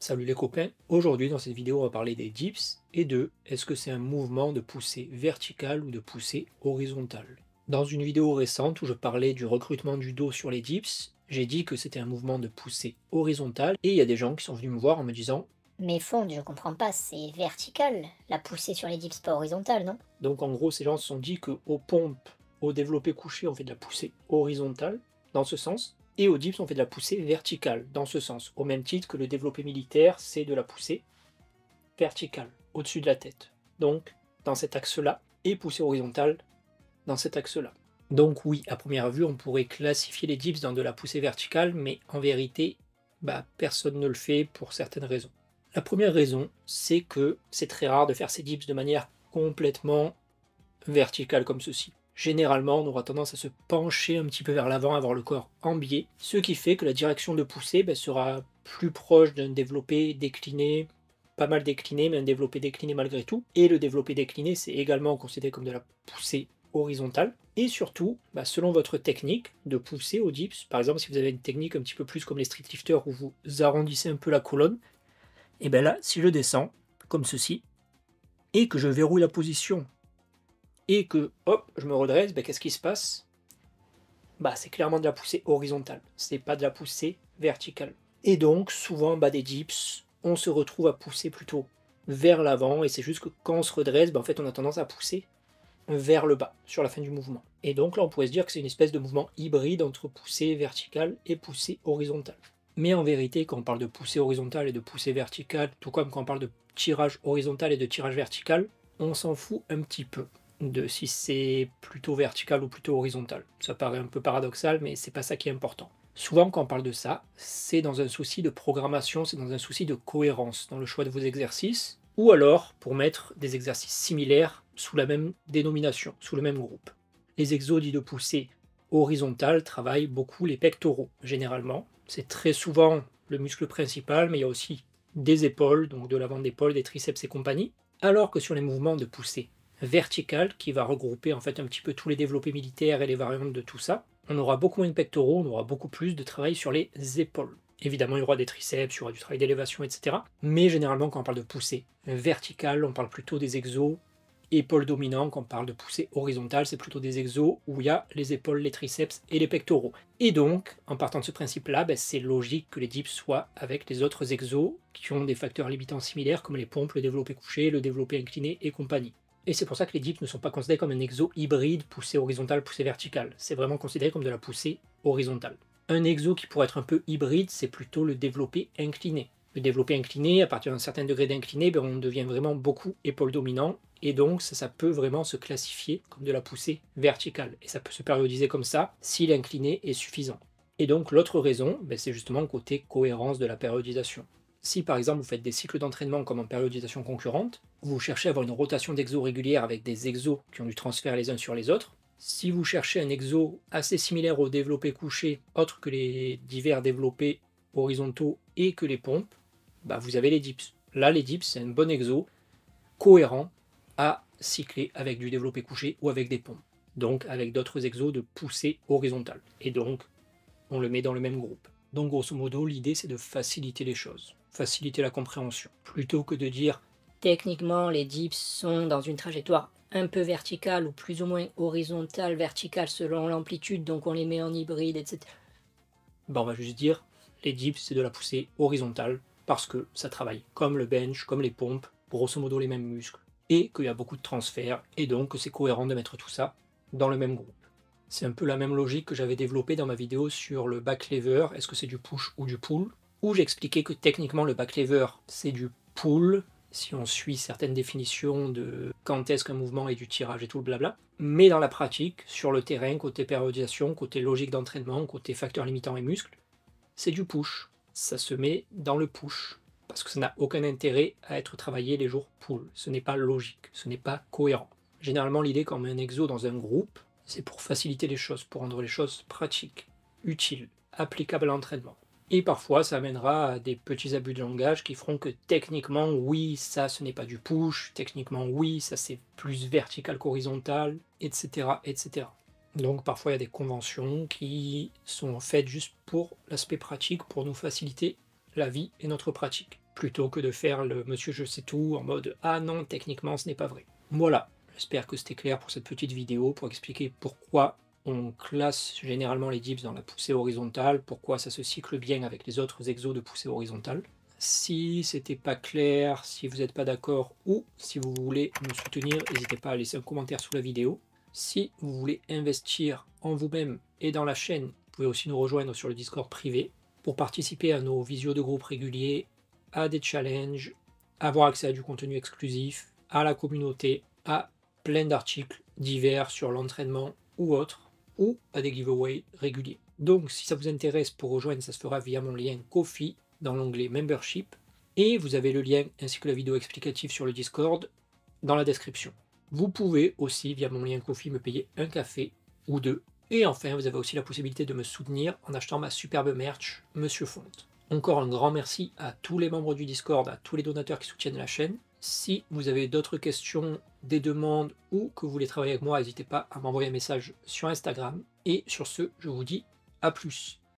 Salut les copains, aujourd'hui dans cette vidéo on va parler des dips et de est-ce que c'est un mouvement de poussée verticale ou de poussée horizontale. Dans une vidéo récente où je parlais du recrutement du dos sur les dips, j'ai dit que c'était un mouvement de poussée horizontale et il y a des gens qui sont venus me voir en me disant Mais Fond, je comprends pas, c'est vertical, la poussée sur les dips, pas horizontale, non? donc en gros ces gens se sont dit qu'aux pompes, au développé couché on fait de la poussée horizontale dans ce sens et aux dips on fait de la poussée verticale dans ce sens, au même titre que le développé militaire c'est de la poussée verticale, au-dessus de la tête. Donc, dans cet axe-là, et poussée horizontale dans cet axe-là. Donc oui, à première vue, on pourrait classifier les dips dans de la poussée verticale, mais en vérité, personne ne le fait pour certaines raisons. La première raison, c'est que c'est très rare de faire ces dips de manière complètement verticale comme ceci. Généralement, on aura tendance à se pencher un petit peu vers l'avant, avoir le corps en biais, ce qui fait que la direction de poussée sera plus proche d'un développé décliné, pas mal décliné, mais un développé décliné malgré tout. Et le développé décliné, c'est également considéré comme de la poussée horizontale. Et surtout, selon votre technique de poussée au dips, par exemple, si vous avez une technique un petit peu plus comme les street lifters où vous arrondissez un peu la colonne, et bien là, si je descends, comme ceci, et que je verrouille la position et que hop, je me redresse, qu'est-ce qui se passe? C'est clairement de la poussée horizontale, c'est pas de la poussée verticale. Et donc, souvent, des dips, on se retrouve à pousser plutôt vers l'avant, et c'est juste que quand on se redresse, en fait, on a tendance à pousser vers le bas, sur la fin du mouvement. Et donc là, on pourrait se dire que c'est une espèce de mouvement hybride entre poussée verticale et poussée horizontale. Mais en vérité, quand on parle de poussée horizontale et de poussée verticale, tout comme quand on parle de tirage horizontal et de tirage vertical, on s'en fout un petit peu de si c'est plutôt vertical ou plutôt horizontal. Ça paraît un peu paradoxal, mais c'est pas ça qui est important. Souvent, quand on parle de ça, c'est dans un souci de programmation, c'est dans un souci de cohérence dans le choix de vos exercices, ou alors pour mettre des exercices similaires sous la même dénomination, sous le même groupe. Les exos dits de poussée horizontale travaillent beaucoup les pectoraux, généralement. C'est très souvent le muscle principal, mais il y a aussi des épaules, donc de l'avant d'épaule, des triceps et compagnie. Alors que sur les mouvements de poussée verticale, qui va regrouper en fait un petit peu tous les développés militaires et les variantes de tout ça, on aura beaucoup moins de pectoraux, on aura beaucoup plus de travail sur les épaules. Évidemment, il y aura des triceps, il y aura du travail d'élévation, etc. Mais généralement, quand on parle de poussée verticale, on parle plutôt des exos épaules dominants. Quand on parle de poussée horizontale, c'est plutôt des exos où il y a les épaules, les triceps et les pectoraux. Et donc, en partant de ce principe-là, c'est logique que les dips soient avec les autres exos qui ont des facteurs limitants similaires comme les pompes, le développé couché, le développé incliné et compagnie. Et c'est pour ça que les dips ne sont pas considérés comme un exo hybride, poussée horizontale, poussée verticale. C'est vraiment considéré comme de la poussée horizontale. Un exo qui pourrait être un peu hybride, c'est plutôt le développé incliné. Le développé incliné, à partir d'un certain degré d'incliné, on devient vraiment beaucoup épaule dominant, et donc ça peut vraiment se classifier comme de la poussée verticale. Et ça peut se périodiser comme ça si l'incliné est suffisant. Et donc l'autre raison, c'est justement le côté cohérence de la périodisation. Si par exemple vous faites des cycles d'entraînement comme en périodisation concurrente, vous cherchez à avoir une rotation d'exos régulière avec des exos qui ont du transfert les uns sur les autres. Si vous cherchez un exo assez similaire au développé couché, autre que les divers développés horizontaux et que les pompes, vous avez les dips. Là, les dips, c'est un bon exo cohérent à cycler avec du développé couché ou avec des pompes. Donc avec d'autres exos de poussée horizontale. Et donc, on le met dans le même groupe. Donc grosso modo, l'idée c'est de faciliter les choses, faciliter la compréhension, plutôt que de dire techniquement les dips sont dans une trajectoire un peu verticale ou plus ou moins horizontale, verticale selon l'amplitude, donc on les met en hybride, etc. On va juste dire les dips c'est de la poussée horizontale parce que ça travaille comme le bench, comme les pompes, grosso modo les mêmes muscles, et qu'il y a beaucoup de transferts, et donc que c'est cohérent de mettre tout ça dans le même groupe. C'est un peu la même logique que j'avais développée dans ma vidéo sur le back lever, est-ce que c'est du push ou du pull, où j'expliquais que techniquement le back lever c'est du pull, si on suit certaines définitions de quand est-ce qu'un mouvement est du tirage et tout le blabla, mais dans la pratique, sur le terrain, côté périodisation, côté logique d'entraînement, côté facteurs limitants et muscles, c'est du push, ça se met dans le push, parce que ça n'a aucun intérêt à être travaillé les jours pull, ce n'est pas logique, ce n'est pas cohérent. Généralement l'idée quand on met un exo dans un groupe, c'est pour faciliter les choses, pour rendre les choses pratiques, utiles, applicables à l'entraînement. Et parfois, ça amènera à des petits abus de langage qui feront que techniquement, oui, ça, ce n'est pas du push, techniquement, oui, ça, c'est plus vertical qu'horizontal, etc., etc. Donc parfois, il y a des conventions qui sont faites juste pour l'aspect pratique, pour nous faciliter la vie et notre pratique, plutôt que de faire le monsieur je sais tout en mode « Ah non, techniquement ce n'est pas vrai ». Voilà, j'espère que c'était clair pour cette petite vidéo, pour expliquer pourquoi on classe généralement les dips dans la poussée horizontale, pourquoi ça se cycle bien avec les autres exos de poussée horizontale. Si c'était pas clair, si vous n'êtes pas d'accord ou si vous voulez me soutenir, n'hésitez pas à laisser un commentaire sous la vidéo. Si vous voulez investir en vous-même et dans la chaîne, vous pouvez aussi nous rejoindre sur le Discord privé pour participer à nos visios de groupe réguliers, à des challenges, avoir accès à du contenu exclusif, à la communauté, à plein d'articles divers sur l'entraînement ou autres, ou à des giveaways réguliers. Donc si ça vous intéresse pour rejoindre, ça se fera via mon lien Ko-fi dans l'onglet Membership, et vous avez le lien ainsi que la vidéo explicative sur le Discord dans la description. Vous pouvez aussi, via mon lien Ko-fi, me payer un café ou deux. Et enfin, vous avez aussi la possibilité de me soutenir en achetant ma superbe merch Monsieur Fonte. Encore un grand merci à tous les membres du Discord, à tous les donateurs qui soutiennent la chaîne. Si vous avez d'autres questions, des demandes ou que vous voulez travailler avec moi, n'hésitez pas à m'envoyer un message sur Instagram. Et sur ce, je vous dis à plus.